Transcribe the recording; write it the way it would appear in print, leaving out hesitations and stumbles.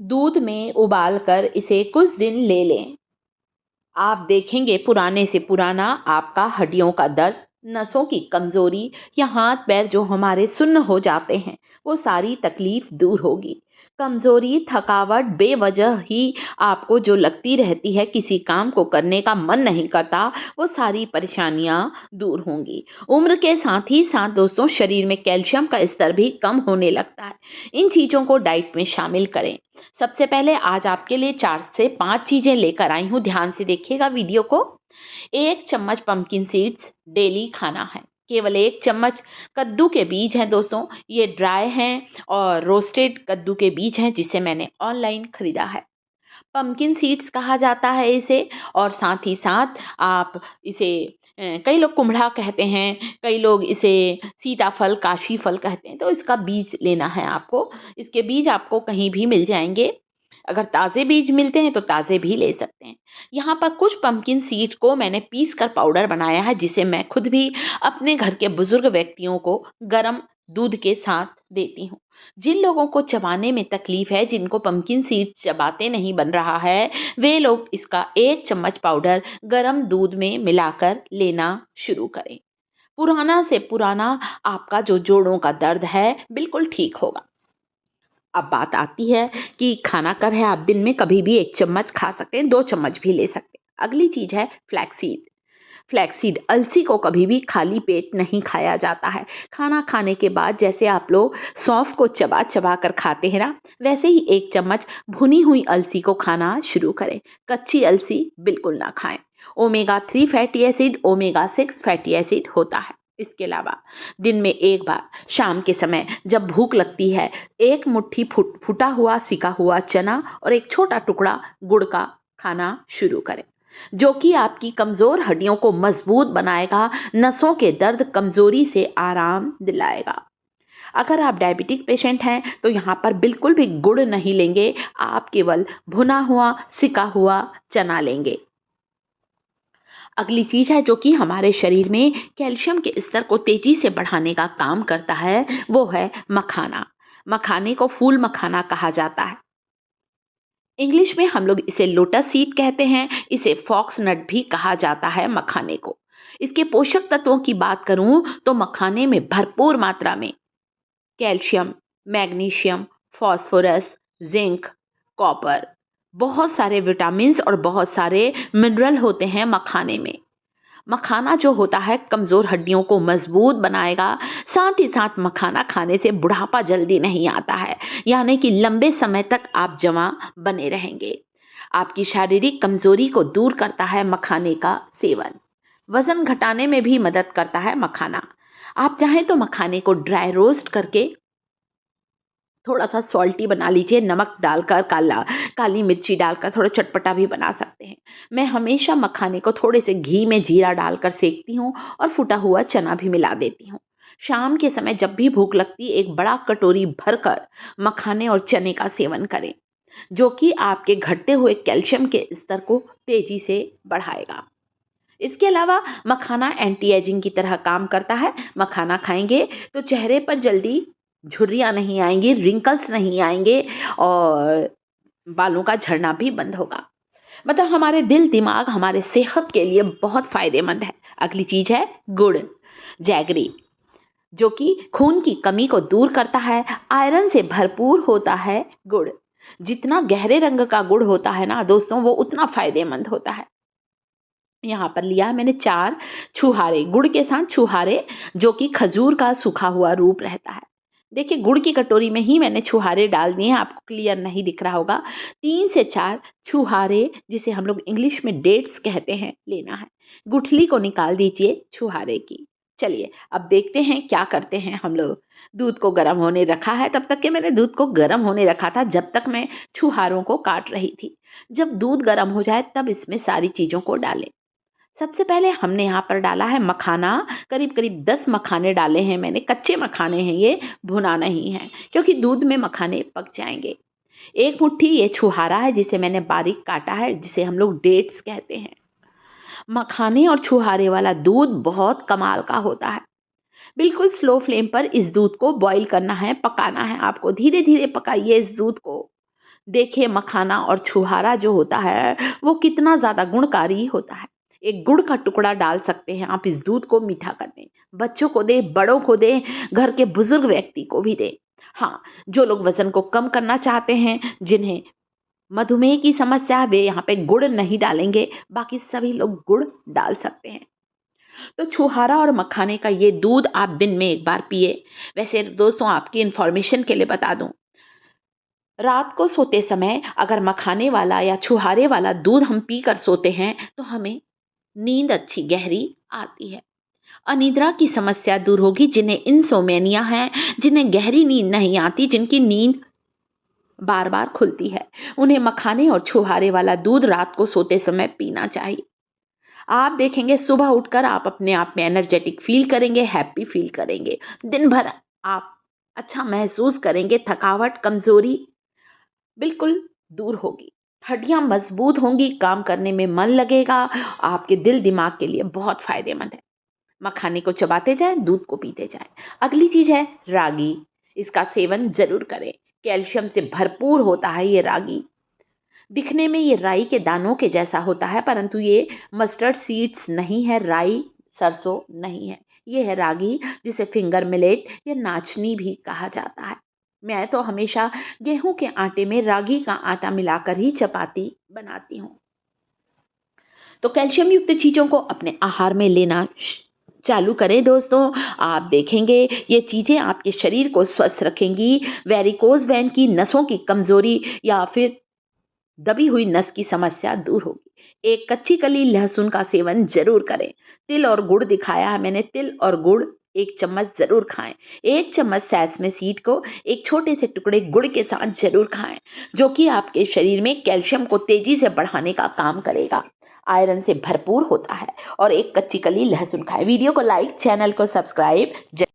दूध में उबाल कर इसे कुछ दिन ले लें। आप देखेंगे पुराने से पुराना आपका हड्डियों का दर्द, नसों की कमजोरी या हाथ पैर जो हमारे सुन्न हो जाते हैं, वो सारी तकलीफ दूर होगी। कमजोरी, थकावट, बेवजह ही आपको जो लगती रहती है, किसी काम को करने का मन नहीं करता, वो सारी परेशानियां दूर होंगी। उम्र के साथ ही साथ दोस्तों, शरीर में कैल्शियम का स्तर भी कम होने लगता है। इन चीज़ों को डाइट में शामिल करें। सबसे पहले आज आपके लिए 4 से 5 चीज़ें लेकर आई हूँ, ध्यान से देखिएगा वीडियो को। 1 चम्मच पंपकिन सीड्स डेली खाना है। केवल 1 चम्मच कद्दू के बीज हैं दोस्तों, ये ड्राई हैं और रोस्टेड कद्दू के बीज हैं जिसे मैंने ऑनलाइन खरीदा है। पंपकिन सीड्स कहा जाता है इसे। और साथ ही साथ आप इसे कई लोग कुम्हड़ा कहते हैं, कई लोग इसे सीताफल, काशी फल कहते हैं, तो इसका बीज लेना है आपको। इसके बीज आपको कहीं भी मिल जाएंगे। अगर ताज़े बीज मिलते हैं तो ताज़े भी ले सकते हैं। यहाँ पर कुछ पंपकिन सीड को मैंने पीस कर पाउडर बनाया है, जिसे मैं खुद भी अपने घर के बुजुर्ग व्यक्तियों को गर्म दूध के साथ देती हूँ। जिन लोगों को चबाने में तकलीफ है, जिनको पंपकिन सीड चबाते नहीं बन रहा है, वे लोग इसका 1 चम्मच पाउडर गर्म दूध में मिलाकर लेना शुरू करें। पुराना से पुराना आपका जो जोड़ों का दर्द है, बिल्कुल ठीक होगा। अब बात आती है कि खाना कब है। आप दिन में कभी भी 1 चम्मच खा सकते हैं, 2 चम्मच भी ले सकते हैं। अगली चीज़ है फ्लैक्सीड। फ्लैक्सीड, अलसी को कभी भी खाली पेट नहीं खाया जाता है। खाना खाने के बाद जैसे आप लोग सौंफ को चबा चबा कर खाते हैं ना, वैसे ही 1 चम्मच भुनी हुई अलसी को खाना शुरू करें। कच्ची अलसी बिल्कुल ना खाएं। Omega 3 fatty acid, omega 6 fatty acid होता है। इसके अलावा दिन में 1 बार शाम के समय जब भूख लगती है, 1 मुट्ठी फुटा हुआ सिका हुआ चना और 1 छोटा टुकड़ा गुड़ का खाना शुरू करें, जो कि आपकी कमज़ोर हड्डियों को मजबूत बनाएगा, नसों के दर्द, कमज़ोरी से आराम दिलाएगा। अगर आप डायबिटिक पेशेंट हैं तो यहाँ पर बिल्कुल भी गुड़ नहीं लेंगे, आप केवल भुना हुआ सिका हुआ चना लेंगे। अगली चीज़ है जो कि हमारे शरीर में कैल्शियम के स्तर को तेज़ी से बढ़ाने का काम करता है, वो है मखाना। मखाने को फूल मखाना कहा जाता है। इंग्लिश में हम लोग इसे लोटस सीड कहते हैं, इसे फॉक्स नट भी कहा जाता है मखाने को। इसके पोषक तत्वों की बात करूं तो मखाने में भरपूर मात्रा में calcium, magnesium, phosphorus, zinc, copper, बहुत सारे विटामिन्स और बहुत सारे मिनरल होते हैं मखाने में। मखाना जो होता है कमज़ोर हड्डियों को मजबूत बनाएगा। साथ ही साथ मखाना खाने से बुढ़ापा जल्दी नहीं आता है, यानी कि लंबे समय तक आप जवां बने रहेंगे। आपकी शारीरिक कमजोरी को दूर करता है मखाने का सेवन। वजन घटाने में भी मदद करता है मखाना। आप चाहें तो मखाने को ड्राई रोस्ट करके थोड़ा सा सॉल्टी बना लीजिए, नमक डालकर, काली मिर्ची डालकर थोड़ा चटपटा भी बना सकते हैं। मैं हमेशा मखाने को थोड़े से घी में जीरा डालकर सेकती हूँ और फुटा हुआ चना भी मिला देती हूँ। शाम के समय जब भी भूख लगती, एक बड़ा कटोरी भरकर मखाने और चने का सेवन करें, जो कि आपके घटते हुए कैल्शियम के स्तर को तेजी से बढ़ाएगा। इसके अलावा मखाना एंटी एजिंग की तरह काम करता है। मखाना खाएंगे तो चेहरे पर जल्दी झुर्रियाँ नहीं आएंगी, रिंकल्स नहीं आएंगे और बालों का झड़ना भी बंद होगा। मतलब हमारे दिल दिमाग, हमारे सेहत के लिए बहुत फायदेमंद है। अगली चीज है गुड़, जैगरी, जो कि खून की कमी को दूर करता है। आयरन से भरपूर होता है गुड़। जितना गहरे रंग का गुड़ होता है ना दोस्तों, वो उतना फायदेमंद होता है। यहाँ पर लिया है मैंने 4 छुहारे, गुड़ के साथ छुहारे, जो कि खजूर का सूखा हुआ रूप रहता है। देखिए गुड़ की कटोरी में ही मैंने छुहारे डाल दिए हैं, आपको क्लियर नहीं दिख रहा होगा। 3 से 4 छुहारे, जिसे हम लोग इंग्लिश में डेट्स कहते हैं, लेना है। गुठली को निकाल दीजिए छुहारे की। चलिए अब देखते हैं क्या करते हैं हम लोग। दूध को गर्म होने रखा है, तब तक के मैंने दूध को गर्म होने रखा था जब तक मैं छुहारों को काट रही थी। जब दूध गर्म हो जाए तब इसमें सारी चीज़ों को डालें। सबसे पहले हमने यहाँ पर डाला है मखाना। करीब करीब 10 मखाने डाले हैं मैंने। कच्चे मखाने हैं ये, भुना नहीं है, क्योंकि दूध में मखाने पक जाएंगे। 1 मुट्ठी ये छुहारा है जिसे मैंने बारीक काटा है, जिसे हम लोग डेट्स कहते हैं। मखाने और छुहारे वाला दूध बहुत कमाल का होता है। बिल्कुल स्लो फ्लेम पर इस दूध को बॉईल करना है, पकाना है आपको। धीरे धीरे पकाइए इस दूध को। देखिए मखाना और छुहारा जो होता है वो कितना ज़्यादा गुणकारी होता है। एक गुड़ का टुकड़ा डाल सकते हैं आप इस दूध को मीठा करने। बच्चों को दें, बड़ों को दें, घर के बुजुर्ग व्यक्ति को भी दें। हाँ, जो लोग वज़न को कम करना चाहते हैं, जिन्हें मधुमेह की समस्या है, वे यहाँ पे गुड़ नहीं डालेंगे, बाकी सभी लोग गुड़ डाल सकते हैं। तो छुहारा और मखाने का ये दूध आप दिन में 1 बार पिए। वैसे दोस्तों आपकी इन्फॉर्मेशन के लिए बता दूँ, रात को सोते समय अगर मखाने वाला या छुहारे वाला दूध हम पीकर सोते हैं, तो हमें नींद अच्छी गहरी आती है। अनिद्रा की समस्या दूर होगी, जिन्हें इंसोमेनिया है, जिन्हें गहरी नींद नहीं आती, जिनकी नींद बार-बार खुलती है, उन्हें मखाने और छुहारे वाला दूध रात को सोते समय पीना चाहिए। आप देखेंगे सुबह उठकर आप अपने आप में एनर्जेटिक फ़ील करेंगे, हैप्पी फ़ील करेंगे। दिन भर आप अच्छा महसूस करेंगे, थकावट, कमज़ोरी बिल्कुल दूर होगी। हड्डियाँ मज़बूत होंगी, काम करने में मन लगेगा, आपके दिल-दिमाग के लिए बहुत फ़ायदेमंद है। मखाने को चबाते जाएँ, दूध को पीते जाएँ। अगली चीज़ है रागी, इसका सेवन ज़रूर करें। कैल्शियम से भरपूर होता है ये रागी। दिखने में ये राई के दानों के जैसा होता है, परंतु ये मस्टर्ड सीड्स नहीं है, राई सरसों नहीं है। ये है रागी, जिसे फिंगर मिलेट या नाचनी भी कहा जाता है। मैं तो हमेशा गेहूं के आटे में रागी का आटा मिलाकर ही चपाती बनाती हूँ। तो कैल्शियम युक्त चीज़ों को अपने आहार में लेना चालू करें दोस्तों। आप देखेंगे ये चीज़ें आपके शरीर को स्वस्थ रखेंगी। वेरिकोज वेन की नसों की कमज़ोरी या फिर दबी हुई नस की समस्या दूर होगी। एक कच्ची कली लहसुन का सेवन जरूर करें। तिल और गुड़ दिखाया है मैंने, तिल और गुड़ 1 चम्मच जरूर खाएं। 1 चम्मच सैसमे सीड को एक छोटे से टुकड़े गुड़ के साथ जरूर खाएं, जो कि आपके शरीर में कैल्शियम को तेजी से बढ़ाने का काम करेगा। आयरन से भरपूर होता है। और एक कच्ची कली लहसुन खाएं। वीडियो को लाइक, चैनल को सब्सक्राइब